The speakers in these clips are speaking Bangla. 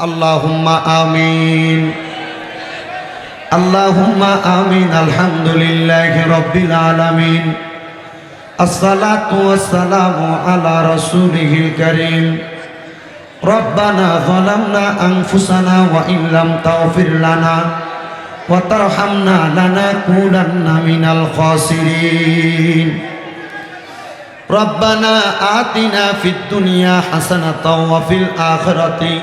আল্লাহুম্মা আমিন আল্লাহুম্মা আমিন। আলহামদুলিল্লাহি রাব্বিল আলামিন। আসসালাতু ওয়াসসালামু আলা রাসূলিহিল কারীম। রব্বানা যালামনা আনফুসানা ওয়া ইল্লাম তাগফির লানা ওয়া তারহামনা লানাকুনান্না মিনাল খাসিরিন। রব্বানা আতিনা ফিদ দুনিয়া হাসানাতাও ওয়া ফিল আখিরাতি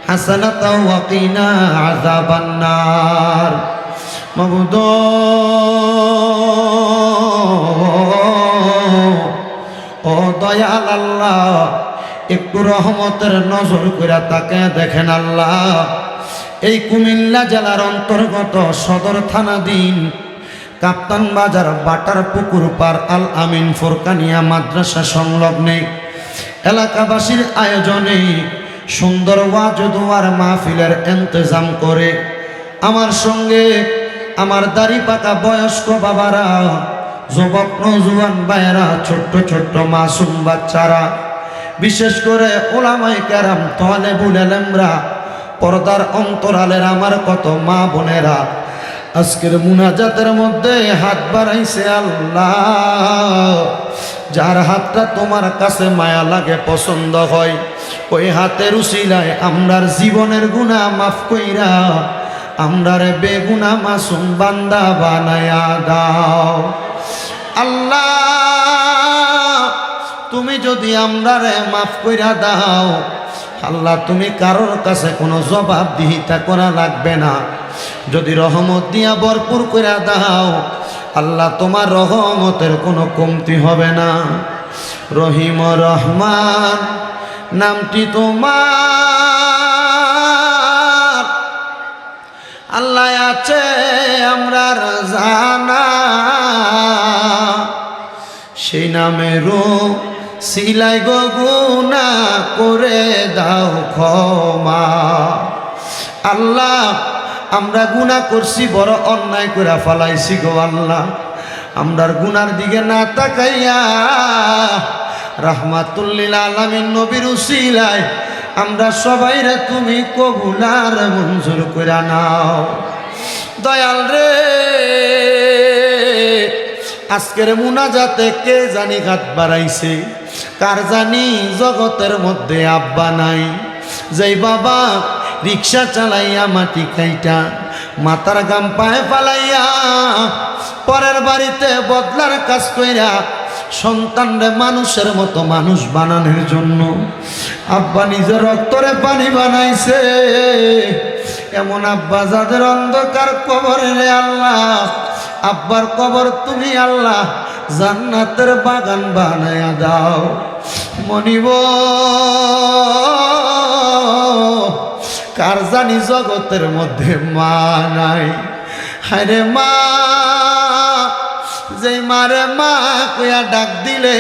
হাসানাতাও ওয়া কিনা আযাবান নার। মাবুদ ও দয়াল আল্লাহ, একটু রহমতের নজর করে তাকে দেখেন আল্লাহ। এই কুমিল্লা জেলার অন্তর্গত সদর থানাধীন কাপ্তান বাজার বাটার পুকুর পার আল আমিন ফোরকানিয়া মাদ্রাসা সংলগ্নে এলাকাবাসীর আয়োজনে সুন্দর ওয়াজ দুয়ার মাহফিলের ইন্তজাম করে আমার সঙ্গে আমার দাড়ি পাকা বয়স্ক বাবারা, যুবক নওজোয়ান ভাইয়েরা, ছোট্ট ছোট্ট মাসুম বাচ্চারা, বিশেষ করে উলামায়ে কেরাম, তালেবুল ইলমরা, পর্দার অন্তরালের আমার কত মা বোনেরা আজকের মুনাজাতের মধ্যে হাত বাড়াইছে আল্লাহ। যার হাতটা তোমার কাছে মায়া লাগে, পছন্দ হয়, ওই হাতের উসিলায় আমরার জীবনের গুনাহ মাফ কইরা আমরার বেগুনা মাসুম বান্দা বানায়া দাও আল্লাহ। তুমি যদি আমরারে মাফ কইরা দাও আল্লাহ, তুমি কারোর কাছে কোনো জবাবদিহিতা করা লাগবে না। যদি রহমত দিয়া ভরপুর করে দাও আল্লাহ, তোমার রহমতের কোনো কমতি হবে না। রহিম রহমান নামটি তোমার আল্লাহ আছে আমরার জানা, সেই নামেরও সিলাই গো গুনাহ করে দাও ক্ষমা আল্লাহ। আমরা গুনাহ করছি, বড় অন্যায় করে ফালাইছি গো আল্লাহ। আমরার গুনার দিকে না তাকাইয়া রাহমাতুল লিল আলামিন নবীর উসিলায় আমরা সবাইরে তুমি কবুল আর মঞ্জুর করে নাও দয়াল রে। আজকের মুনাজাতে কে জানি হাত বাড়াইছে, কার জানি জগতের মধ্যে আব্বা নাই। যেই বাবা রিক্সা চালাইয়া মাটি খাইটা মাথার গাম পায়ে ফালাইয়া পরের বাড়িতে বদলার কাজ কইরা সন্তানরে মানুষের মতো মানুষ বানানোর জন্য আব্বা নিজের রক্তরে পানি বানাইছে, এমন আব্বা যাদের অন্ধকার কবরে রে আল্লাহ, আব্বার কবর তুমি আল্লাহ জান্নাতের বাগান বানায়া দাও। মনিব কার জানি জগতের মধ্যে মা নাই, হায়রে মা, যেই মারে মা কইয়া ডাক দিলে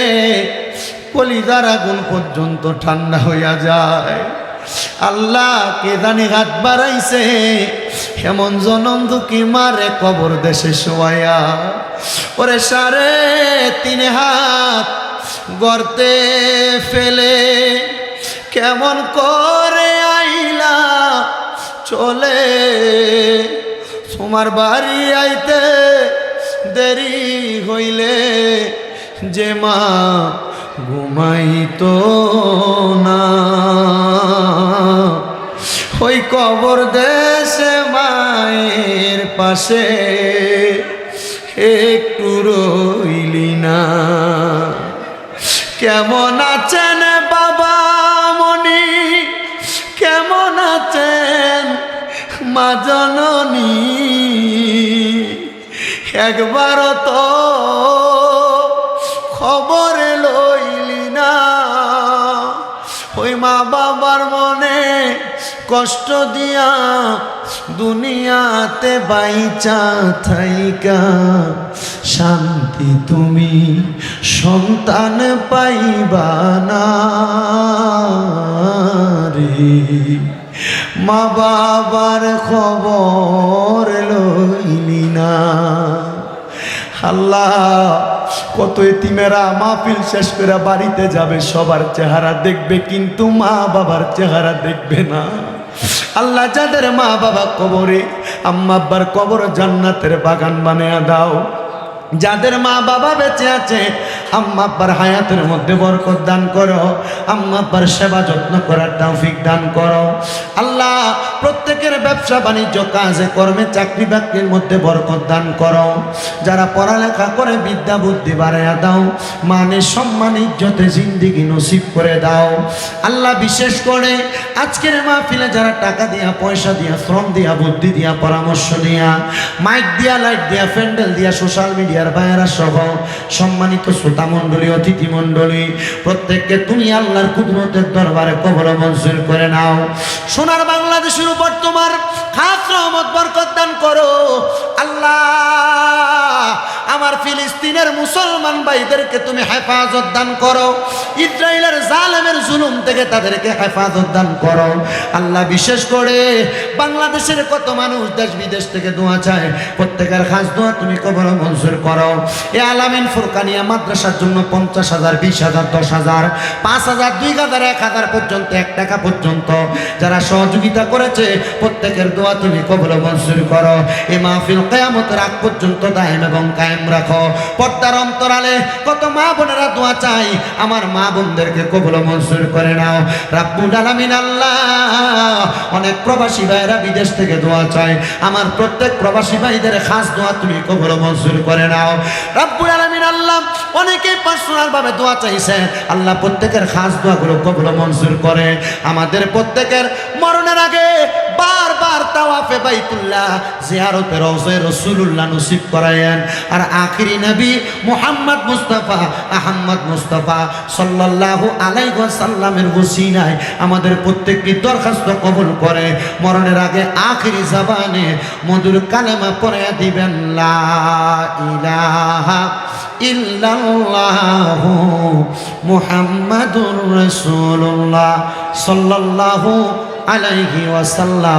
কলিজার আগুন পর্যন্ত ঠান্ডা হইয়া যায়। আল্লাহ কে জানি হাত বাড়াইছে এমন জনম দুঃখী মারে কবর দেশে শোয়াইয়া, ওরে 3.5 হাত গর্তে ফেলে কেমন করে আইলা চলে, তোমার বাড়ি আইতে দেরি হইলে যে মা ঘুমাইতো না, ওই কবর দেশে মায়ের পাশে একটু রইলি না। কেমন আছেন বাবা মনি, কেমন আছেন মা জননী, একবার তো খবর লইলি না। ওই মা বাবার মনে কষ্ট দিয়া দুনিয়াতে বাইচা থাইকা শান্তি তুমি সন্তান পাইবা না রে। মা বাবার খবর লইলি না আল্লাহ। কত এতিমেরা মাহফিল শেষ করে বাড়িতে যাবে, সবার চেহারা দেখবে কিন্তু মা বাবার চেহারা দেখবে না। আল্লাহ যাদের মা বাবা কবরে, আম্মা আব্বার কবর জান্নাতের বাগান বানিয়ে দাও। যাদের মা বাবা বেঁচে আছে, আম্মা আব্বার হায়াতের মধ্যে বরকত দান করো, আম্মা আব্বার সেবা যত্ন করার তৌফিক দান করো। আল্লাহ প্রত্যেকের ব্যবসা বাণিজ্য কাজে কর্মে চাকরি বাকরির মধ্যে বরকত দান করো। যারা পড়ালেখা করে বিদ্যা বুদ্ধি বাড়াইয়া দাও, মানে সম্মান ইজ্জতে জিন্দিগি নসিব করে দাও। আল্লাহ বিশেষ করে আজকের মাহফিলে যারা টাকা দিয়া, পয়সা দিয়া, শ্রম দিয়া, বুদ্ধি দিয়া, পরামর্শ দিয়া, মাইক দিয়া, লাইট দিয়া, প্যান্ডেল দিয়া, সোশ্যাল মিডিয়ার বাইরা সহ সম্মানিত শ্রোতা মণ্ডলী, অতিথি মণ্ডলী, প্রত্যেককে তুমি আল্লাহর কুদরতের দরবারে কবুল মঞ্জুর করে নাও। সোনার বাংলাদেশের উপর তোমার খাস রহমত বরকত দান করো। আল্লাহ আমার ফিলিস্তিনের মুসলমান ভাইদেরকে তুমি হেফাজত দান করো, ইসরায়েলের জালেমের জুলুম থেকে তাদেরকে হেফাজত দান করো। আল্লাহ বিশেষ করে বাংলাদেশের কত মানুষ দেশ বিদেশ থেকে দোয়া চায়, প্রত্যেকের খাস দোয়া তুমি কবুল মঞ্জুর করো। এ আলামিন ফুরকানিয়া মাদ্রাসার জন্য 50,000, 20,000, 10,000, 5,000, 2,000, 1,000 পর্যন্ত, 1 টাকা পর্যন্ত যারা সহযোগিতা করেছে, প্রত্যেকের দোয়া তুমি কবুল মঞ্জুর করো। এই মাহফিল কিয়ামতের আগ পর্যন্ত দায়েম এবং কায়েম রাখো। পর্দার অন্তরালে কত মা বোনেরা দোয়া চাই, আমার মা বোনদেরকে কবুল মঞ্জুর করে নাও রাব্বুল আলামিন। আল্লাহ অনেক প্রবাসী ভাইরা বিদেশ থেকে দোয়া চায়, আমার প্রত্যেক প্রবাসী ভাইদের খাস দোয়া তুমি কবুল মঞ্জুর করে নাও রাব্বুল আলামিন। আল্লাহ অনেকে পার্সোনাল ভাবে দোয়া চাইছে, আল্লাহ প্রত্যেকের খাস দোয়াগুলো কবুল মঞ্জুর করে। আমাদের প্রত্যেকের মরণের আগে বারবার তাওয়াফে বাইতুল্লাহ, জিয়ারতে রওজা রাসূলুল্লাহ নসিব করায়েন। আর আখিরি নবী মুহাম্মদ মুস্তাফা, আহমদ মুস্তাফা সাল্লাল্লাহু আলাইহি ওয়াসাল্লামের ওসিলায় আমাদের প্রত্যেকটি দরখাস্ত কবুল করে মরণের আগে আখিরি জবানে মধুর কালেমা পড়ে দিবেন, লা ইলাহা ইল্লাল্লাহু মুহাম্মাদুর রাসূলুল্লাহ সাল্লাল্লাহু আলাইহি ওয়াসাল্লাম।